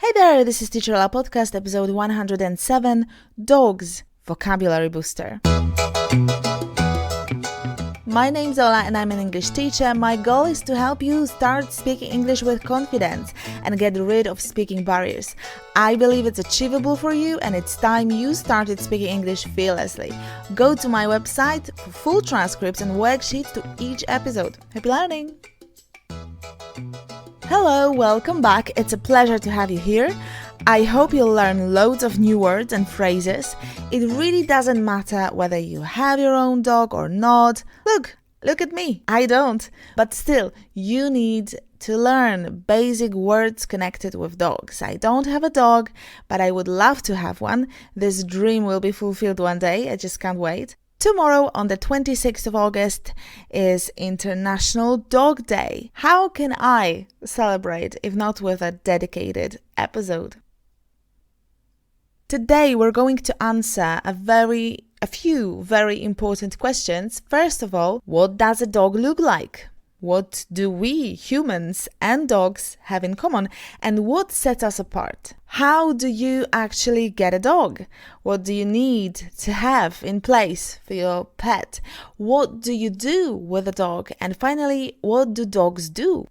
Hey there, this is Teacher La Podcast, episode 107, Dogs, Vocabulary Booster. My name's Ola and I'm an English teacher. My goal is to help you start speaking English with confidence and get rid of speaking barriers. I believe it's achievable for you and it's time you started speaking English fearlessly. Go to my website for full transcripts and worksheets to each episode. Happy learning! Hello, welcome back. It's a pleasure to have you here. I hope you'll learn loads of new words and phrases. It really doesn't matter whether you have your own dog or not. Look at me. I don't. But still, you need to learn basic words connected with dogs. I don't have a dog, but I would love to have one. This dream will be fulfilled one day. I just can't wait. Tomorrow, on the 26th of August, is International Dog Day. How can I celebrate if not with a dedicated episode? Today, we're going to answer a few very important questions. First of all, what does a dog look like? What do we, humans and dogs, have in common? And what sets us apart? How do you actually get a dog? What do you need to have in place for your pet? What do you do with a dog? And finally, what do dogs do?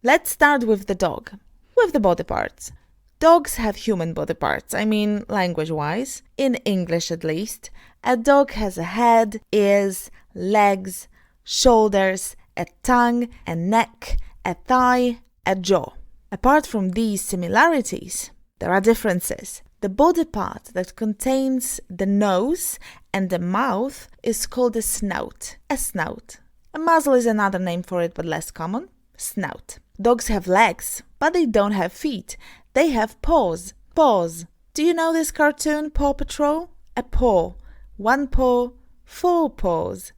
Let's start with the dog, with the body parts. Dogs have human body parts, language-wise, in English at least. A dog has a head, ears, legs, shoulders, a tongue, a neck, a thigh, a jaw. Apart from these similarities, there are differences. The body part that contains the nose and the mouth is called a snout. A snout. A muzzle is another name for it, but less common. Snout. Dogs have legs, but they don't have feet. They have paws. Paws. Do you know this cartoon, Paw Patrol? A paw. One paw, four paws.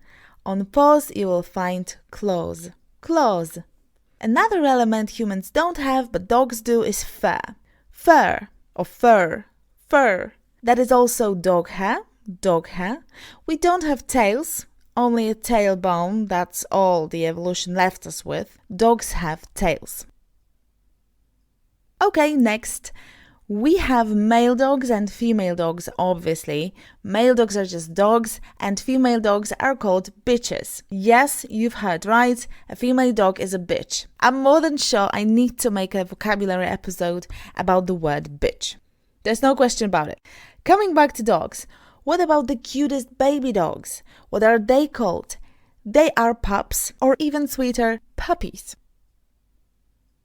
On paws, you will find claws. Claws. Another element humans don't have, but dogs do, is fur. Fur, or fur. Fur. That is also dog hair. Dog hair. We don't have tails. Only a tailbone. That's all the evolution left us with. Dogs have tails. Okay, next. We have male dogs and female dogs, obviously. Male dogs are just dogs, and female dogs are called bitches. Yes, you've heard right. A female dog is a bitch. I'm more than sure I need to make a vocabulary episode about the word bitch. There's no question about it. Coming back to dogs, what about the cutest baby dogs? What are they called? They are pups, or even sweeter, puppies.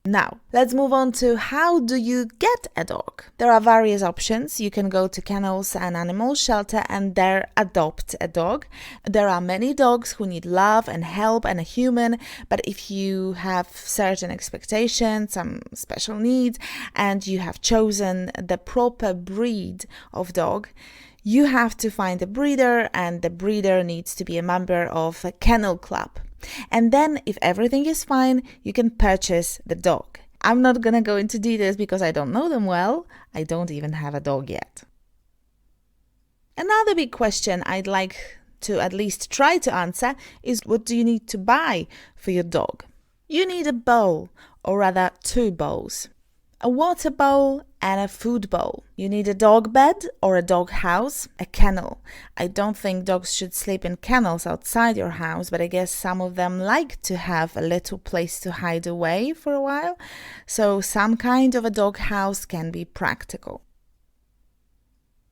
Now, let's move on to how do you get a dog? There are various options. You can go to kennels and animal shelter and there adopt a dog. There are many dogs who need love and help and a human, but if you have certain expectations, some special needs, and you have chosen the proper breed of dog, you have to find a breeder, and the breeder needs to be a member of a kennel club. And then, if everything is fine, you can purchase the dog. I'm not gonna go into details because I don't know them well. I don't even have a dog yet. Another big question I'd like to at least try to answer is, what do you need to buy for your dog? You need a bowl, or rather 2 bowls. A water bowl and a food bowl. You need a dog bed or a dog house, a kennel. I don't think dogs should sleep in kennels outside your house, but I guess some of them like to have a little place to hide away for a while. So some kind of a dog house can be practical.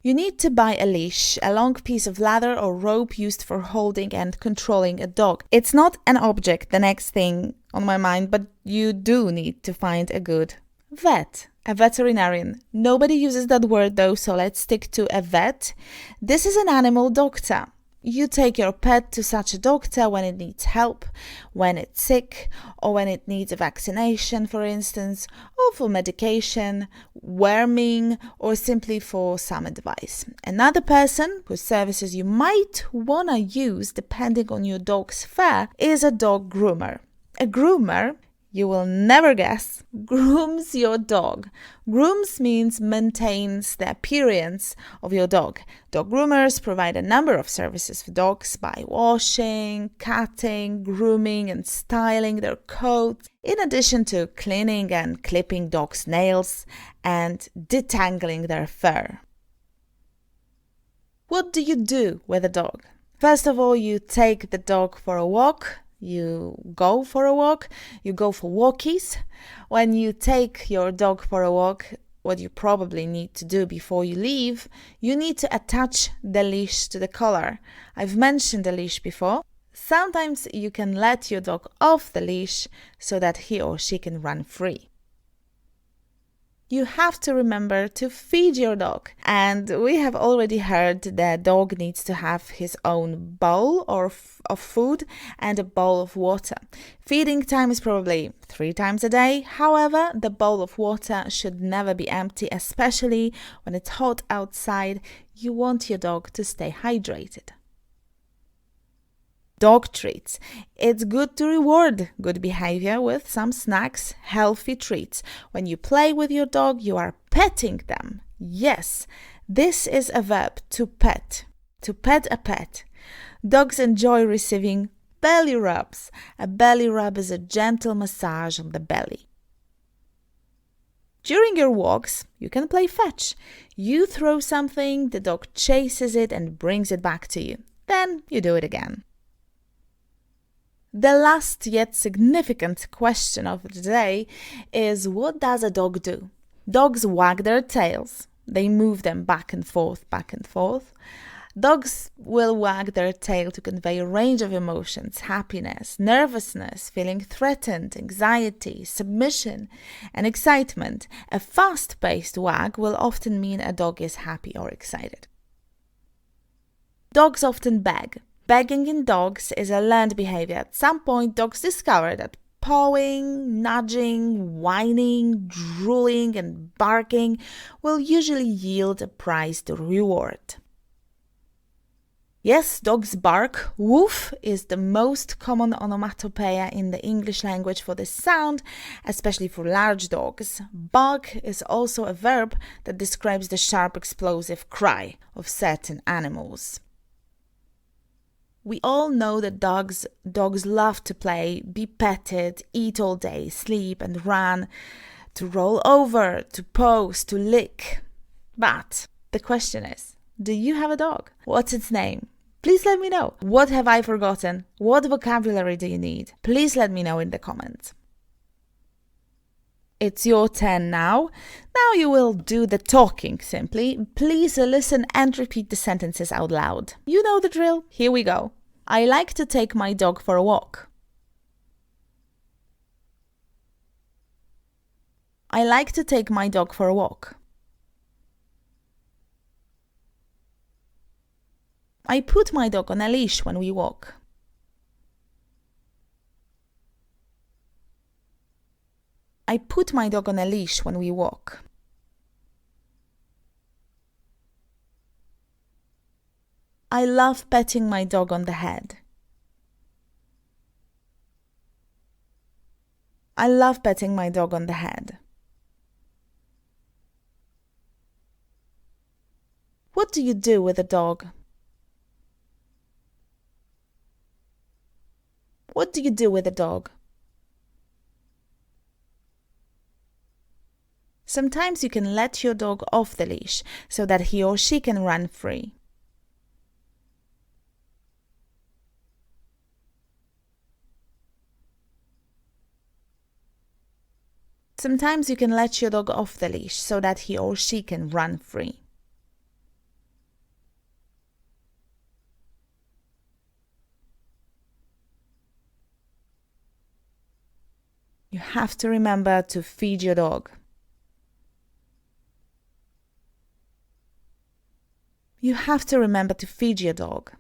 You need to buy a leash, a long piece of leather or rope used for holding and controlling a dog. It's not an object, the next thing on my mind, but you do need to find a good vet, a veterinarian. Nobody uses that word though, so let's stick to a vet. This is an animal doctor. You take your pet to such a doctor when it needs help, when it's sick, or when it needs a vaccination, for instance, or for medication, worming, or simply for some advice. Another person whose services you might want to use, depending on your dog's fur, is a dog groomer. A groomer you will never guess, grooms your dog. Grooms means maintains the appearance of your dog. Dog groomers provide a number of services for dogs by washing, cutting, grooming and styling their coats, in addition to cleaning and clipping dogs' nails and detangling their fur. What do you do with a dog? First of all, you take the dog for a walk. You go for a walk, you go for walkies. When you take your dog for a walk, what you probably need to do before you leave, you need to attach the leash to the collar. I've mentioned the leash before. Sometimes you can let your dog off the leash so that he or she can run free. You have to remember to feed your dog. And we have already heard that dog needs to have his own bowl of food and a bowl of water. Feeding time is probably 3 times a day. However, the bowl of water should never be empty, especially when it's hot outside. You want your dog to stay hydrated. Dog treats. It's good to reward good behavior with some snacks, healthy treats. When you play with your dog, you are petting them. Yes, this is a verb, to pet a pet. Dogs enjoy receiving belly rubs. A belly rub is a gentle massage on the belly. During your walks, you can play fetch. You throw something, the dog chases it and brings it back to you. Then you do it again. The last yet significant question of the day is, what does a dog do? Dogs wag their tails. They move them back and forth, back and forth. Dogs will wag their tail to convey a range of emotions: happiness, nervousness, feeling threatened, anxiety, submission, and excitement. A fast-paced wag will often mean a dog is happy or excited. Dogs often beg. Begging in dogs is a learned behavior. At some point, dogs discover that pawing, nudging, whining, drooling, and barking will usually yield a prized reward. Yes, dogs bark. Woof is the most common onomatopoeia in the English language for this sound, especially for large dogs. Bark is also a verb that describes the sharp, explosive cry of certain animals. We all know that dogs love to play, be petted, eat all day, sleep and run, to roll over, to pose, to lick. But the question is, do you have a dog? What's its name? Please let me know. What have I forgotten? What vocabulary do you need? Please let me know in the comments. It's your turn now. Now you will do the talking simply. Please listen and repeat the sentences out loud. You know the drill. Here we go. I like to take my dog for a walk. I like to take my dog for a walk. I put my dog on a leash when we walk. I put my dog on a leash when we walk. I love petting my dog on the head. I love petting my dog on the head. What do you do with a dog? What do you do with a dog? Sometimes you can let your dog off the leash so that he or she can run free. Sometimes you can let your dog off the leash so that he or she can run free. You have to remember to feed your dog. You have to remember to feed your dog.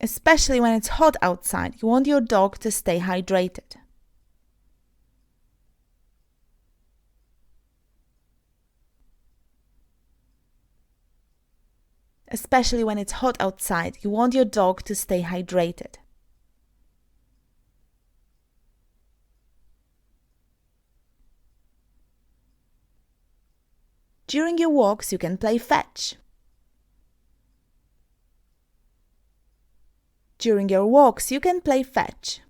Especially when it's hot outside, you want your dog to stay hydrated. Especially when it's hot outside, you want your dog to stay hydrated. During your walks, you can play fetch. During your walks, you can play fetch.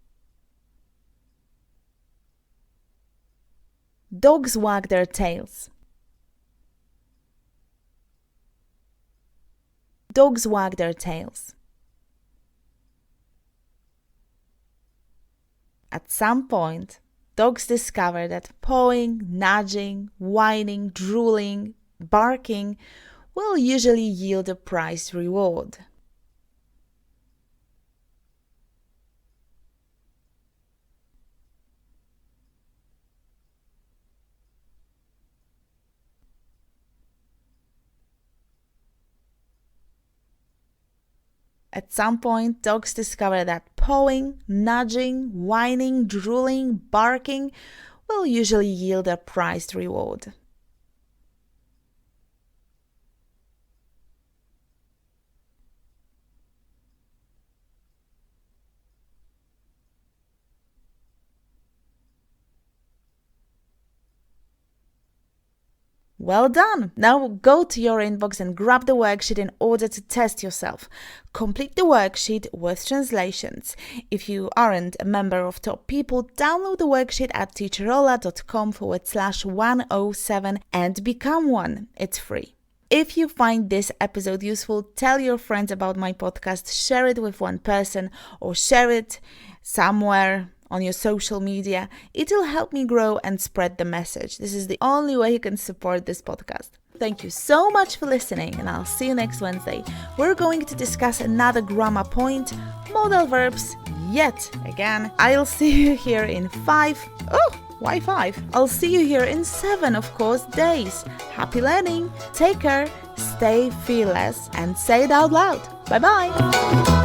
Dogs wag their tails. Dogs wag their tails. At some point, dogs discover that pawing, nudging, whining, drooling, barking will usually yield a prized reward. At some point, dogs discover that pawing, nudging, whining, drooling, barking will usually yield a prized reward. Well done! Now go to your inbox and grab the worksheet in order to test yourself. Complete the worksheet with translations. If you aren't a member of Top People, download the worksheet at teacherola.com/107 and become one. It's free. If you find this episode useful, tell your friends about my podcast, share it with one person, or share it somewhere on your social media. It'll help me grow and spread the message. This is the only way you can support this podcast. Thank you so much for listening, and I'll see you next Wednesday. We're going to discuss another grammar point, modal verbs, yet again. I'll see you here in 5. Oh, why 5? I'll see you here in 7, of course, days. Happy learning. Take care, stay fearless, and say it out loud. Bye-bye.